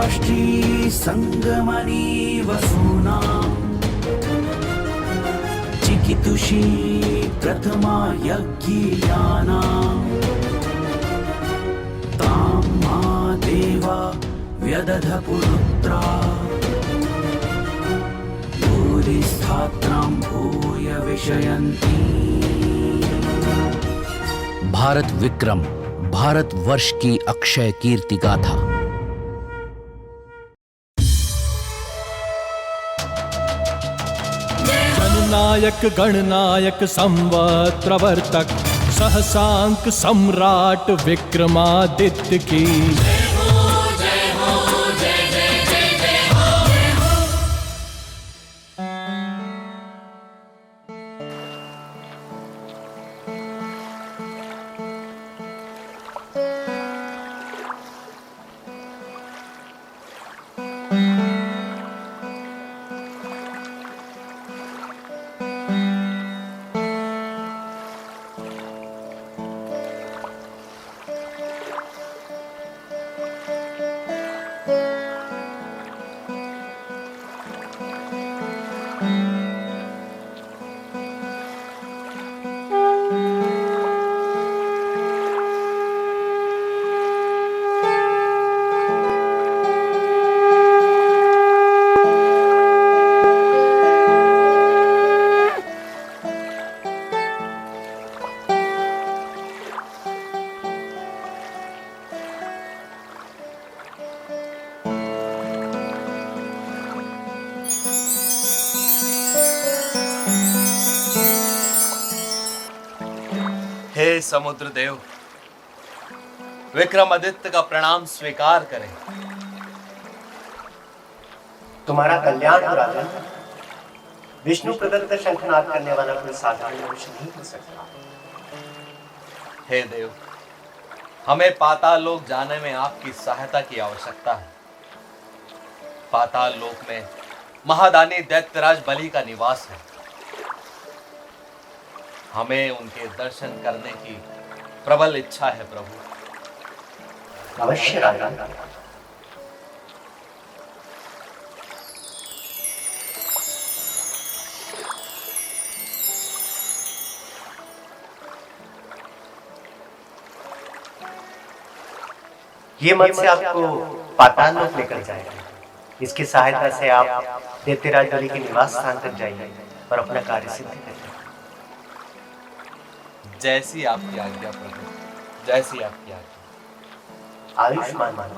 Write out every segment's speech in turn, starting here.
राष्ट्री संगमनी वसूना चिकितुषी प्रथमा यज्ञियाना तां मा देवा व्यदध पुरुत्रा भूरिस्थात्रां भूय विषयन्ति। भारत विक्रम, भारत वर्ष की अक्षय कीर्ति गाथा। जननायक गणनायक संवत् प्रवर्तक सहसांक सम्राट विक्रमादित्य की हे समुद्र देव, विक्रमादित्य का प्रणाम स्वीकार करें। तुम्हारा कल्याण हो राजन। विष्णु प्रदत्त शंखनाद करने वाला कोई साधारण मनुष्य नहीं हो सकता। हे देव, हमें पाताल लोक जाने में आपकी सहायता की आवश्यकता है। पाताल लोक में महादानी दैत्यराज बलि का निवास है। हमें उनके दर्शन करने की प्रबल इच्छा है प्रभु। अवश्य राजन। ये मत्स्य आपको पाताल लोक लेकर जाएगा। इसकी सहायता से आप दैत्यराज बलि के निवास स्थान तक जाइए और अपना कार्य सिद्ध करिए। जैसी आपकी आज्ञा प्रभु, जैसी आपकी आज्ञा। आयुष्मान भव।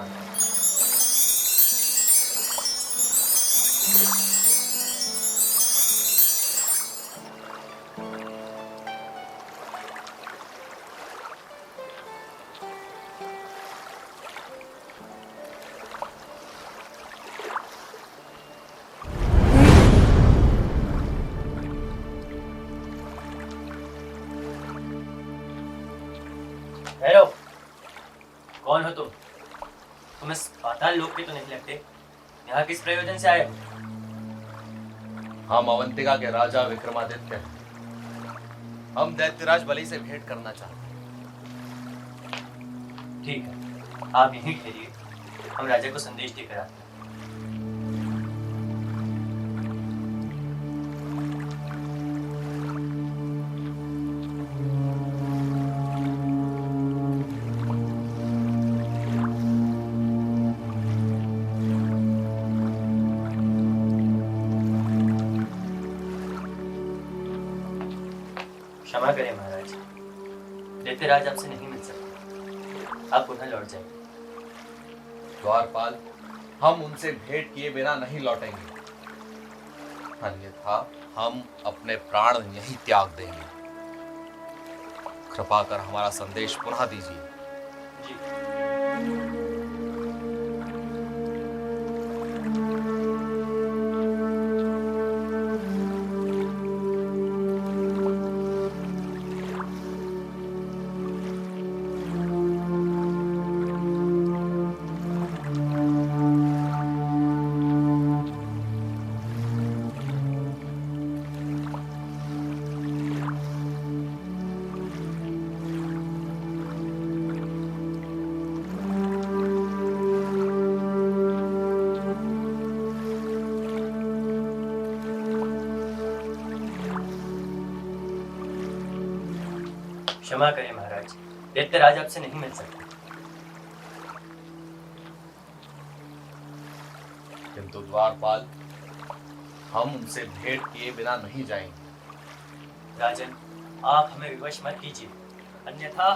भैरव, कौन हो तुम? तुम इस पाताल लोक के तो नहीं लगते। यहाँ किस प्रयोजन से आए हो? हम अवंतिका के राजा विक्रमादित्य हैं। हम दैत्यराज बलि से भेंट करना चाहते हैं। ठीक है, आप यहीं ठहरिए, हम राजा को संदेश देकर आते हैं। क्षमा करें महाराज, दैत्यराज आपसे नहीं मिल सकते। आप पुनः लौट जाइए। द्वारपाल, हम उनसे भेंट किए बिना नहीं लौटेंगे, अन्यथा हम अपने प्राण यहीं त्याग देंगे। कृपा कर हमारा संदेश पुनः दीजिए। जी। क्षमा करें महाराज, दैत्यराज आपसे नहीं मिल सकते। किंतु द्वारपाल, हम उनसे भेंट किए बिना नहीं जाएंगे। राजन, आप हमें विवश मत कीजिए, अन्यथा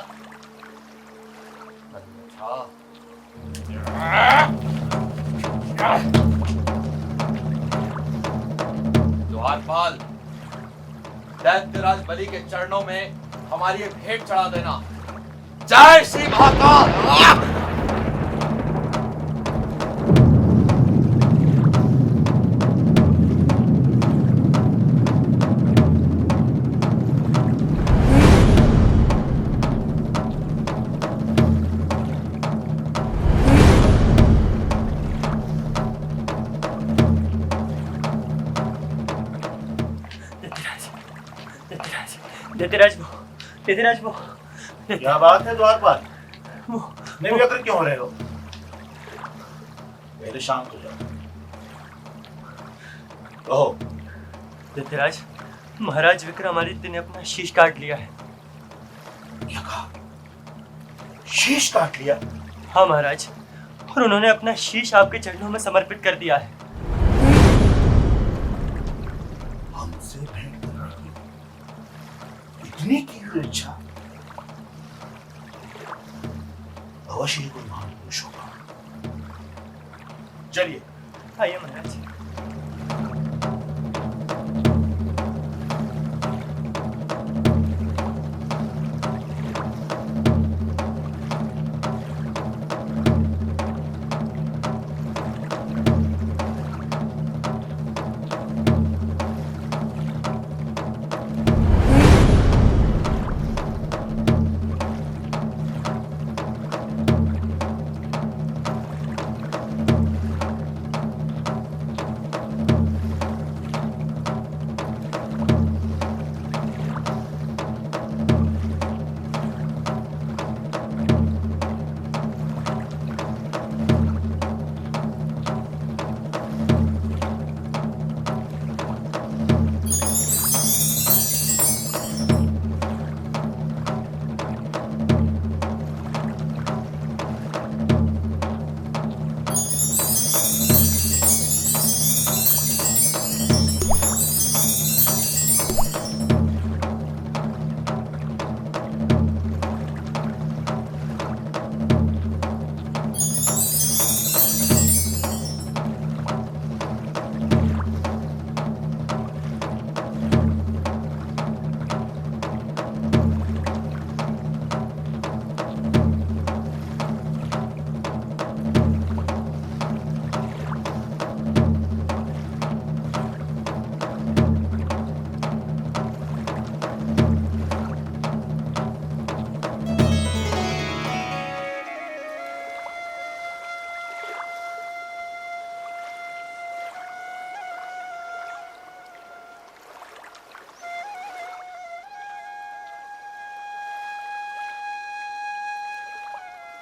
द्वारपाल, दैत्यराज बलि के चरणों में हमारी ये भेंट चढ़ा देना। जय श्री महाकाल। दैत्यराज वो क्या बात है द्वारपाल, निर्व्यग्र क्यों हो रहे हो? पहले शांत हो जाओ। कहो। दैत्यराज, महाराज विक्रमादित्य ने अपना शीश काट लिया है। क्या कहा? शीश काट लिया? हाँ महाराज, और उन्होंने अपना शीश आपके चरणों में समर्पित कर दिया है। हमसे भेंट करने की इतनी की हुई इच्छा, अवश्य ही कोई महान पुरुष होगा। चलिए। आइए महाराज।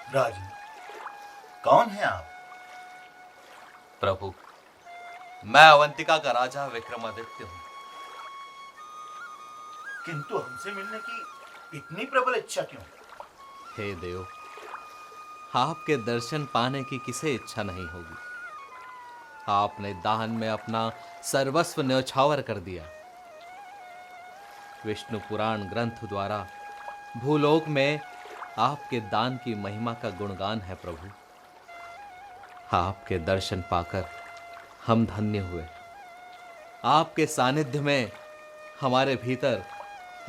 राजन, कौन है आप? प्रभु, मैं अवंतिका का राजा विक्रमादित्य हूं। किंतु हमसे मिलने की इतनी प्रबल इच्छा क्यों? हे देव, आपके दर्शन पाने की किसे इच्छा नहीं होगी। आपने दान में अपना सर्वस्व न्यौछावर कर दिया। विष्णु पुराण ग्रंथ द्वारा भूलोक में आपके दान की महिमा का गुणगान है प्रभु। आपके दर्शन पाकर हम धन्य हुए। आपके सानिध्य में हमारे भीतर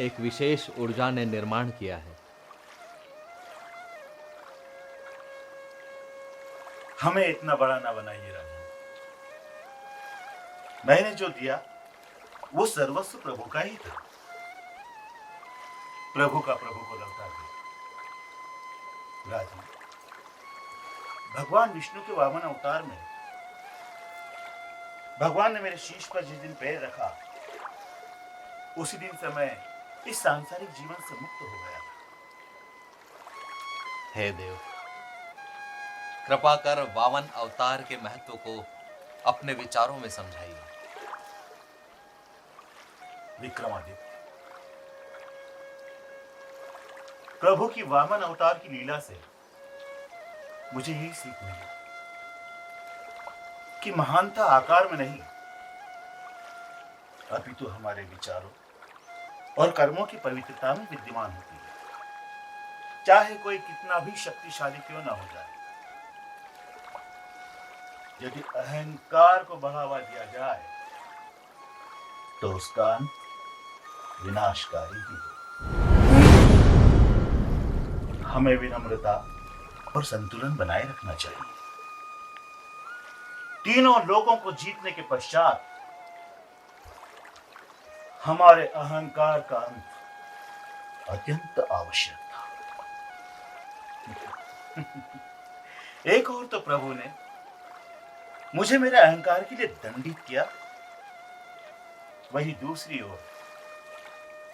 एक विशेष ऊर्जा ने निर्माण किया है। हमें इतना बड़ा ना बनाइए राजन। मैंने जो दिया वो सर्वस्व प्रभु का ही था। प्रभु का प्रभु को लौटा दिया। राजन, भगवान विष्णु के वामन अवतार में भगवान ने मेरे शीश पर जिस दिन पैर रखा, उसी दिन से मैं इस सांसारिक जीवन से मुक्त हो गया। हे देव, कृपा कर वामन अवतार के महत्व को अपने विचारों में समझाइए। विक्रमादित्य, प्रभु की वामन अवतार की लीला से मुझे यही सीख मिली कि महानता आकार में नहीं, अपितु हमारे विचारों और कर्मों की पवित्रता में विद्यमान होती है। चाहे कोई कितना भी शक्तिशाली क्यों ना हो जाए, यदि अहंकार को बढ़ावा दिया जाए तो उसका अंत विनाशकारी ही है। हमें विनम्रता और संतुलन बनाए रखना चाहिए। तीनों लोगों को जीतने के पश्चात हमारे अहंकार का अंत अत्यंत आवश्यक था। एक और तो प्रभु ने मुझे मेरे अहंकार के लिए दंडित किया, वही दूसरी ओर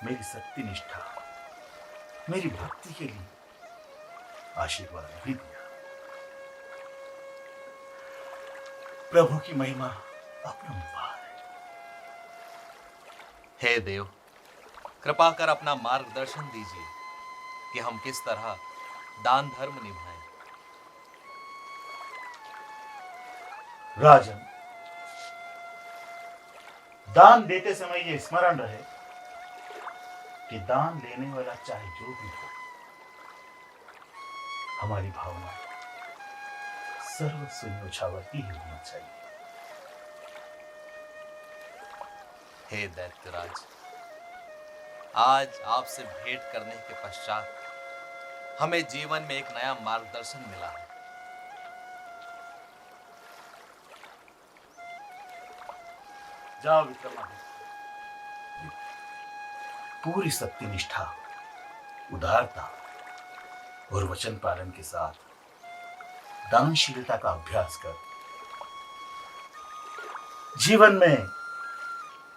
मेरी सत्य निष्ठा, मेरी भक्ति के लिए आशीर्वाद भी दिया। प्रभु की महिमा अपरंपार है। हे देव, कृपा कर अपना मार्गदर्शन दीजिए कि हम किस तरह दान धर्म निभाएं। राजन, दान देते समय यह स्मरण रहे कि दान लेने वाला चाहे जो भी हो, हमारी भावना सर्वस्व न्योछावर्ती ही होनी चाहिए। हे दैत्यराज, आज आपसे भेंट करने के पश्चात हमें जीवन में एक नया मार्गदर्शन मिला है। जाओ विक्रमादित्य, पूरी सत्यनिष्ठा, उदारता और वचन पालन के साथ दानशीलता का अभ्यास कर जीवन में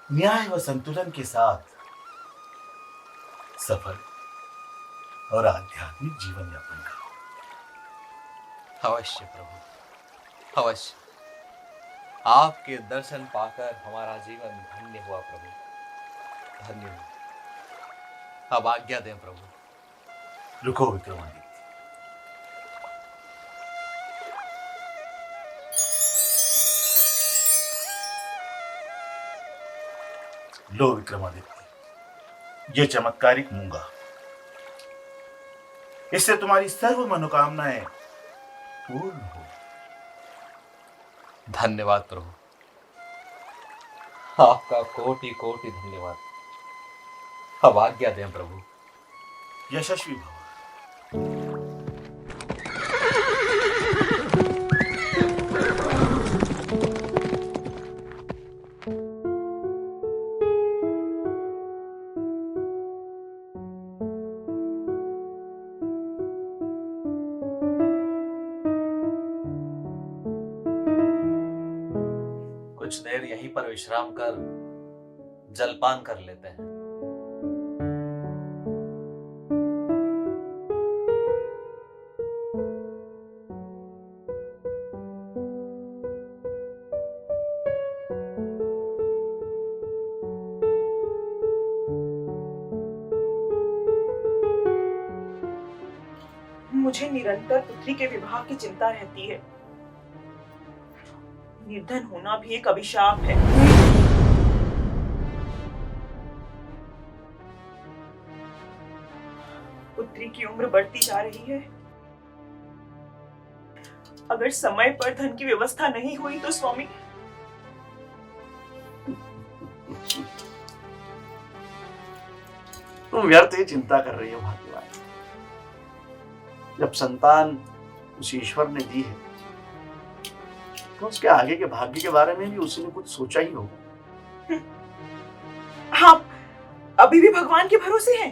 न्याय व संतुलन के साथ सफल और आध्यात्मिक जीवन यापन करो। अवश्य प्रभु, अवश्य। आपके दर्शन पाकर हमारा जीवन धन्य हुआ प्रभु, धन्य हुआ। अब आज्ञा दें प्रभु। रुको विक्रमादित्य, लो विक्रमादित्य, ये चमत्कारिक मूंगा, इससे तुम्हारी सर्व मनोकामनाएं पूर्ण हो। धन्यवाद प्रभु, आपका कोटि कोटि धन्यवाद। अब आज्ञा दें प्रभु। यशस्वी भव। कुछ देर यहीं पर विश्राम कर जलपान कर लेते हैं। मुझे निरंतर पुत्री के विवाह की चिंता रहती है। निर्धन होना भी एक अभिशाप है। पुत्री की उम्र बढ़ती जा रही है। अगर समय पर धन की व्यवस्था नहीं हुई तो स्वामी। तुम व्यर्थ ही चिंता कर रही हो भाग्यवान। जब संतान उस ईश्वर ने दी है तो उसके आगे के भाग्य के बारे में भी उसी ने कुछ सोचा ही होगा। आप अभी भी भगवान के भरोसे हैं?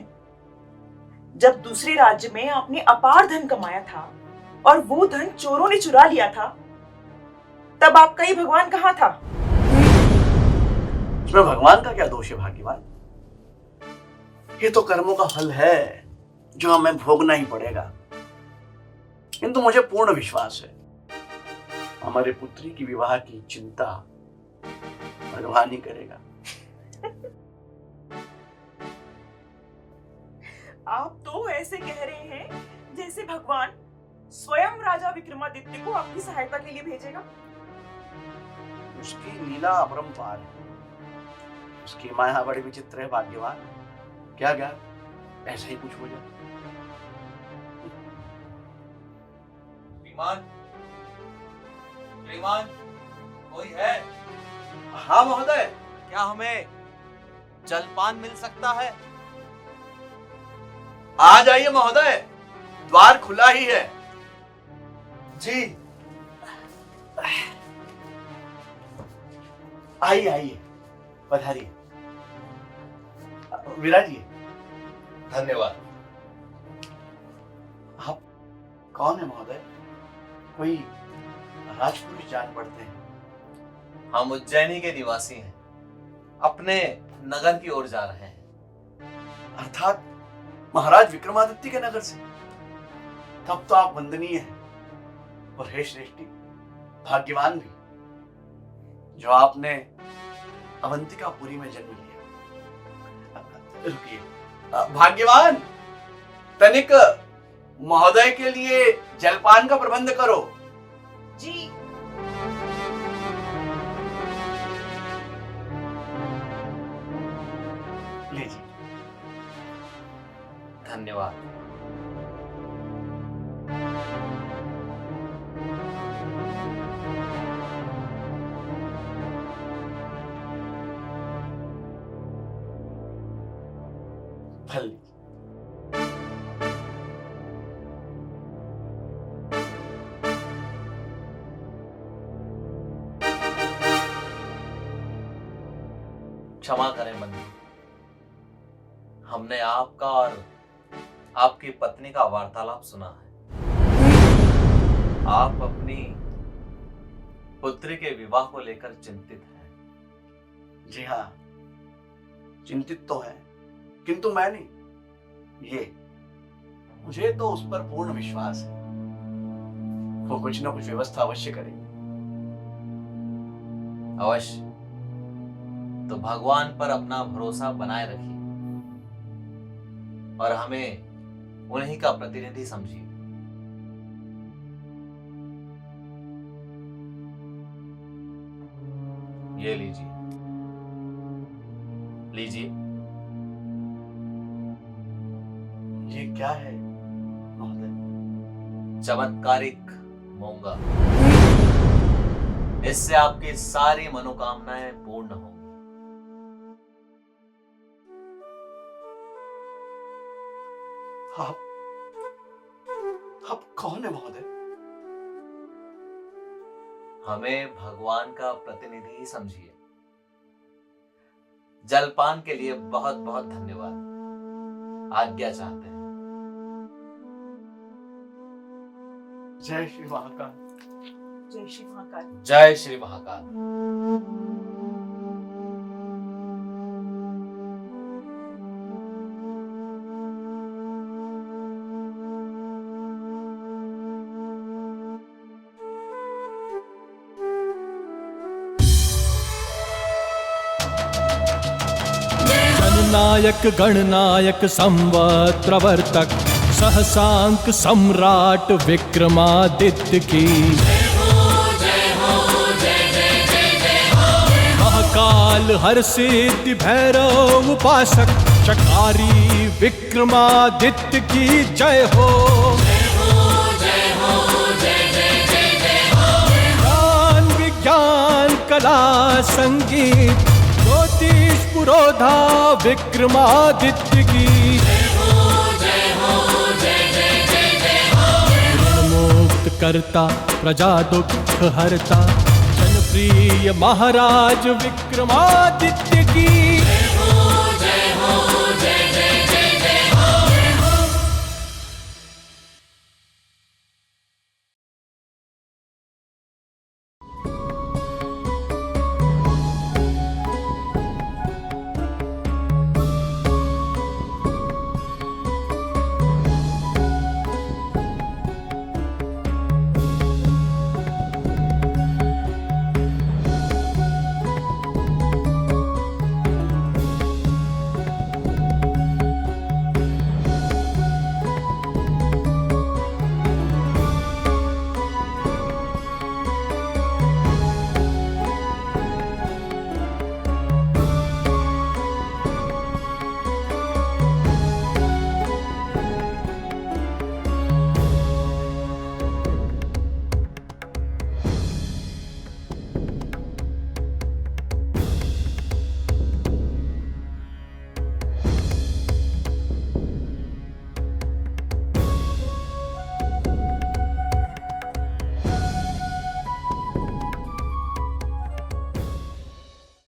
जब दूसरे राज्य में आपने अपार धन कमाया था और वो धन चोरों ने चुरा लिया था, तब आपका ये भगवान कहाँ था? उसमें भगवान का क्या दोष है भाग्यवान? ये तो कर्मों का फल है जो हमें भोगना ही पड़ेगा। किंतु मुझे पूर्ण विश्वास है हमारे पुत्री की विवाह की चिंता भगवान ही करेगा। आप तो ऐसे कह रहे हैं जैसे भगवान स्वयं राजा विक्रमादित्य को आपकी सहायता के लिए भेजेगा। उसकी लीला अपरंपार है, उसकी माया बड़ी विचित्र है। भाग्यवान, क्या क्या ऐसा ही कुछ हो जाए। श्रीमान, श्रीमान, कोई है? हाँ महोदय। क्या हमें जलपान मिल सकता है? आ जाइए महोदय, द्वार खुला ही है। जी आइए आइए, पधारिए, विराजिए। धन्यवाद। आप कौन है महोदय? कोई राजपुरुष जान पड़ते हैं। हम उज्जैनी के निवासी हैं, अपने नगर की ओर जा रहे हैं। अर्थात महाराज विक्रमादित्य के नगर से? तब तो आप वंदनीय हैं और हे श्रेष्ठी, भाग्यवान भी, जो आपने अवंतिकापुरी में जन्म लिया। रुकिए, भाग्यवान, तनिक महोदय के लिए जलपान का प्रबंध करो। जी। लीजिए। धन्यवाद। फल क्षमा करें मंत्री, हमने आपका और आपकी पत्नी का वार्तालाप सुना है। आप अपनी पुत्री के विवाह को लेकर चिंतित हैं। जी हाँ, चिंतित तो है, किंतु मैं नहीं, ये मुझे तो उस पर पूर्ण विश्वास है। वो कुछ ना कुछ व्यवस्था अवश्य करेगी। अवश्य। तो भगवान पर अपना भरोसा बनाए रखिए और हमें उन्हीं का प्रतिनिधि समझिए। ये लीजिए, लीजिए। ये क्या है महोदय? चमत्कारिक मूंगा। इससे आपकी सारी मनोकामनाएं पूर्ण होंगी। आप कौन है महोदय? हमें भगवान का प्रतिनिधि समझिए। जलपान के लिए बहुत बहुत धन्यवाद। आज्ञा चाहते हैं। जय श्री महाकाल। जय श्री महाकाल। जय श्री महाकाल। जननायक गणनायक संवत्प्रवर्तक सहसांक सम्राट विक्रमादित्य की महाकाल हर सिद्धि भैरव उपासक शकारी विक्रमादित्य की जय हो। ज्ञान विज्ञान कला संगीत ज्योतिष पुरोधा विक्रमादित्य की मुक्त करता प्रजा दुख हरता जनप्रिय महाराज विक्रमादित्य की